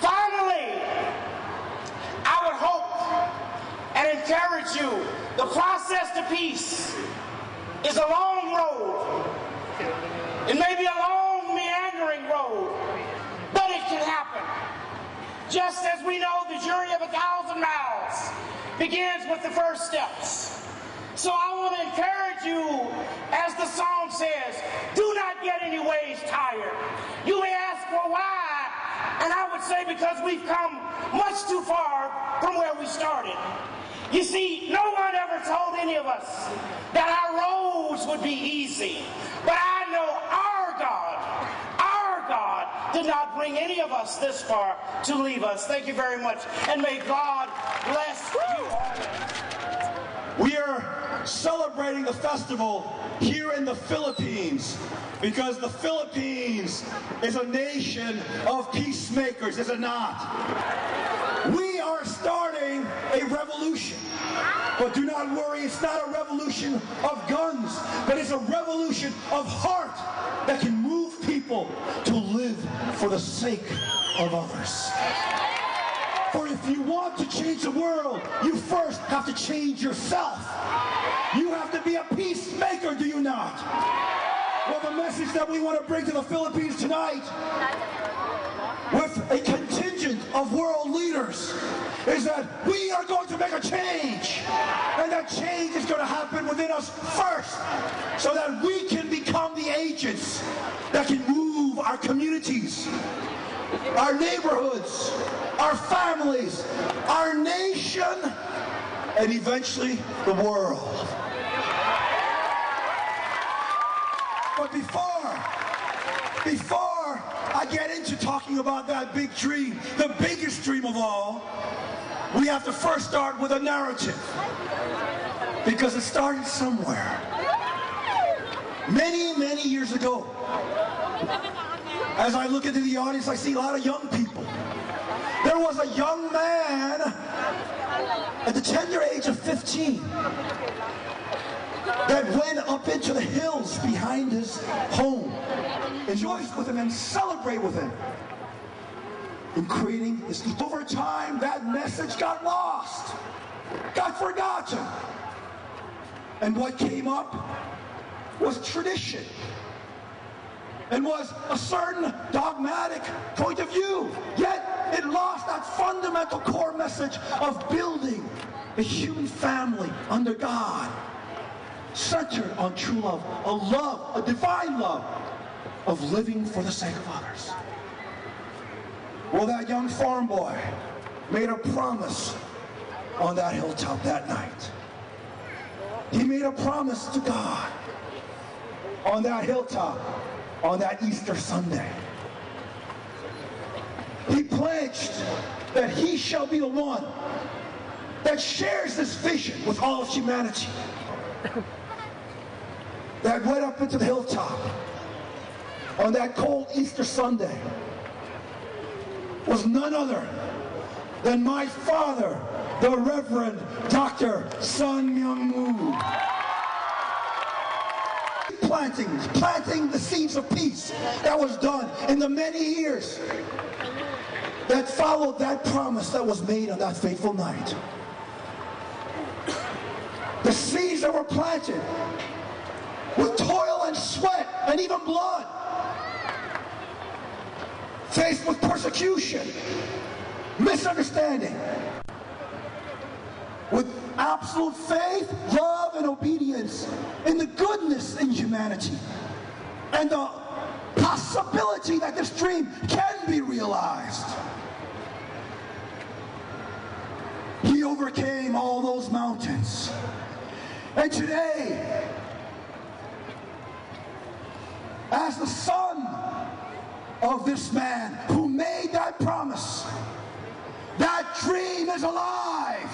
Finally, I would hope and encourage you, the process to peace is a long road. It may be a long, meandering road, but it can happen. Just as we know the journey of 1,000 miles begins with the first steps. So I want to encourage you, as the song says, do not get any ways tired. You may ask, well, why? And I would say because we've come much too far from where we started. You see, no one ever told any of us that our roads would be easy. But I know our God did not bring any of us this far to leave us. Thank you very much. And may God bless you all. We are celebrating the festival here in the Philippines because the Philippines is a nation of peacemakers, is it not? We are starting a revolution. But do not worry, it's not a revolution of guns, but it's a revolution of heart that can move people to live for the sake of others. For if you want to change the world, you first have to change yourself. You have to be a peacemaker, do you not? Well, the message that we want to bring to the Philippines tonight, with a contingent of world leaders, is that we are going to make a change. And that change is going to happen within us first, so that we can become the agents that can move our communities, our neighborhoods, our families, our nation, and eventually the world. But before I get into talking about that big dream, the biggest dream of all, we have to first start with a narrative, because it started somewhere. Many, many years ago, as I look into the audience, I see a lot of young people. There was a young man at the tender age of 15 that went up into the hills behind his home, rejoice with him and celebrate with him in creating this. Over time, that message got lost, got forgotten. And what came up was tradition, and was a certain dogmatic point of view. Yet it lost that fundamental core message of building a human family under God, centered on true love, a divine love of living for the sake of others. Well, that young farm boy made a promise on that hilltop that night. He made a promise to God on that hilltop on that Easter Sunday. He pledged that he shall be the one that shares this vision with all of humanity. That went up into the hilltop on that cold Easter Sunday was none other than my father, the Reverend Dr. Sun Myung Moon. Planting the seeds of peace that was done in the many years that followed that promise that was made on that fateful night. The seeds that were planted with toil and sweat and even blood, faced with persecution, misunderstanding, with absolute faith, love, and obedience in the goodness in humanity, and the possibility that this dream can be realized. He overcame all those mountains. And today, as the son of this man who made that promise, that dream is alive.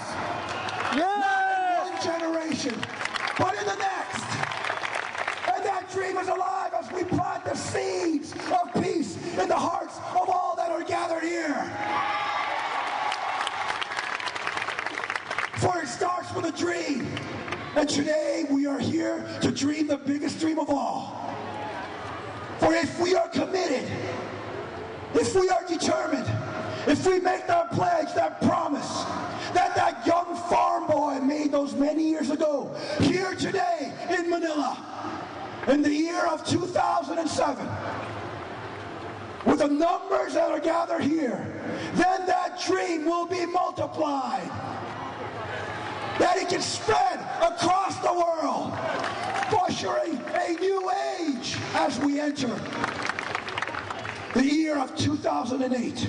Not in one generation, but in the next. And that dream is alive as we plant the seeds of peace in the hearts of all that are gathered here. For it starts with a dream. And today we are here to dream the biggest dream of all. For if we are committed, if we are determined, determined, if we make that pledge, that promise, that that young farm boy made those many years ago, here today in Manila, in the year of 2007, with the numbers that are gathered here, then that dream will be multiplied. That it can spread across the world, ushering a new age as we enter the year of 2008.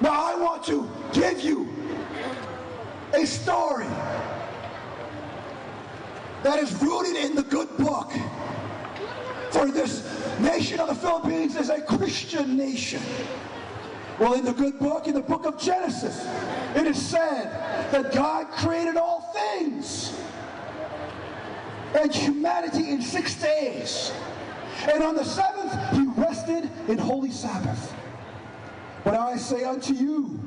Now I want to give you a story that is rooted in the good book. For this nation of the Philippines is a Christian nation. Well, in the good book, in the book of Genesis, it is said that God created all things and humanity in 6 days. And on the seventh, he rested in holy Sabbath. But I say unto you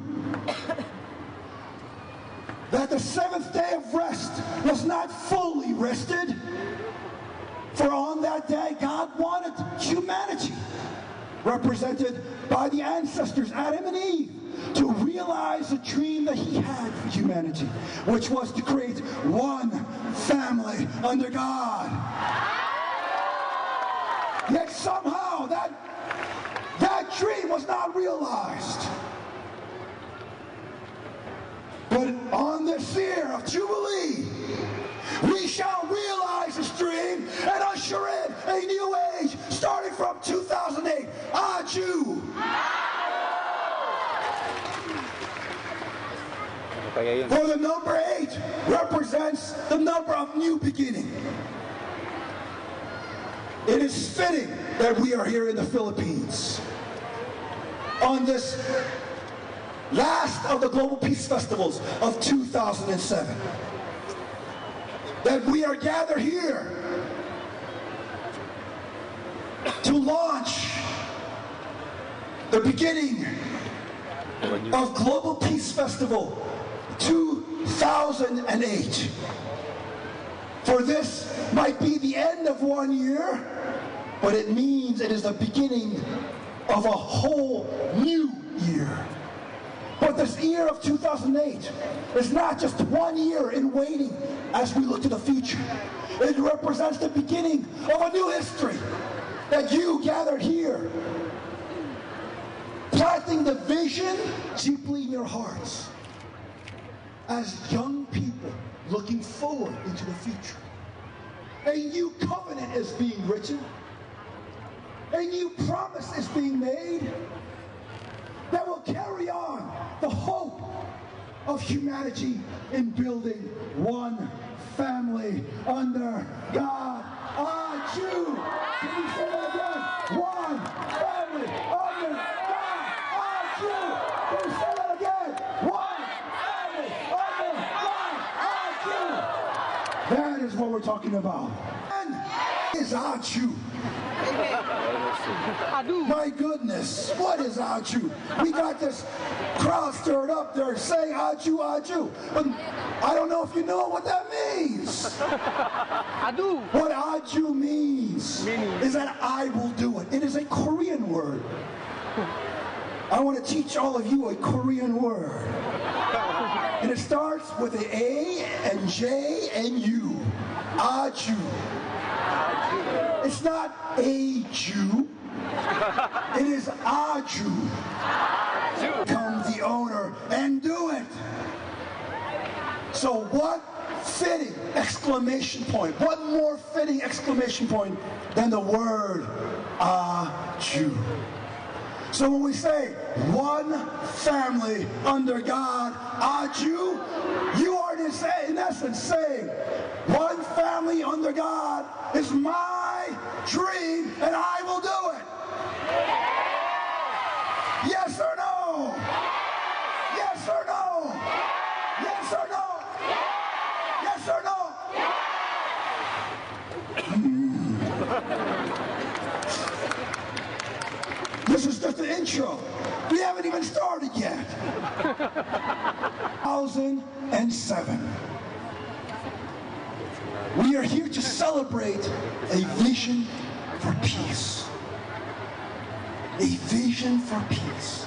that the seventh day of rest was not fully rested. For on that day, God wanted humanity, represented by the ancestors, Adam and Eve, to realize the dream that he had for humanity, which was to create one family under God. Yet somehow that dream was not realized. But on this year of Jubilee, we shall realize this dream and usher in a new age starting from 2008. Aju! For the number 8 represents the number of new beginning. It is fitting that we are here in the Philippines on this last of the Global Peace Festivals of 2007. That we are gathered here to launch the beginning of Global Peace Festival 2008. For this might be the end of 1 year, but it means it is the beginning of a whole new year. But this year of 2008 is not just 1 year in waiting as we look to the future. It represents the beginning of a new history that you gathered here, planting the vision deeply in your hearts as young people looking forward into the future. A new covenant is being written. A new promise is being made that will carry on the hope of humanity in building one family under God. Aju! Can you say that again? One family under God. Aju! Can you say that again? One family under God. Aju! That is what we're talking about. And is Aju. My goodness, what is Aju? We got this crowd stirred up there saying Aju, Aju. But I don't know if you know what that means. Adu. What Aju means is that I will do it. It is a Korean word. I want to teach all of you a Korean word. And it starts with an A and J and U. Aju. It's not a Jew. It is Aju. Become the owner and do it. So what fitting exclamation point? What more fitting exclamation point than the word Aju? So when we say one family under God, Aju, you are in essence saying one family under God is my dream and I will do it. Yes or no? Yes or no? Yes or no? Yes or no? This is just the intro. We haven't even started yet. 2007. We are here to celebrate a vision for peace. A vision for peace.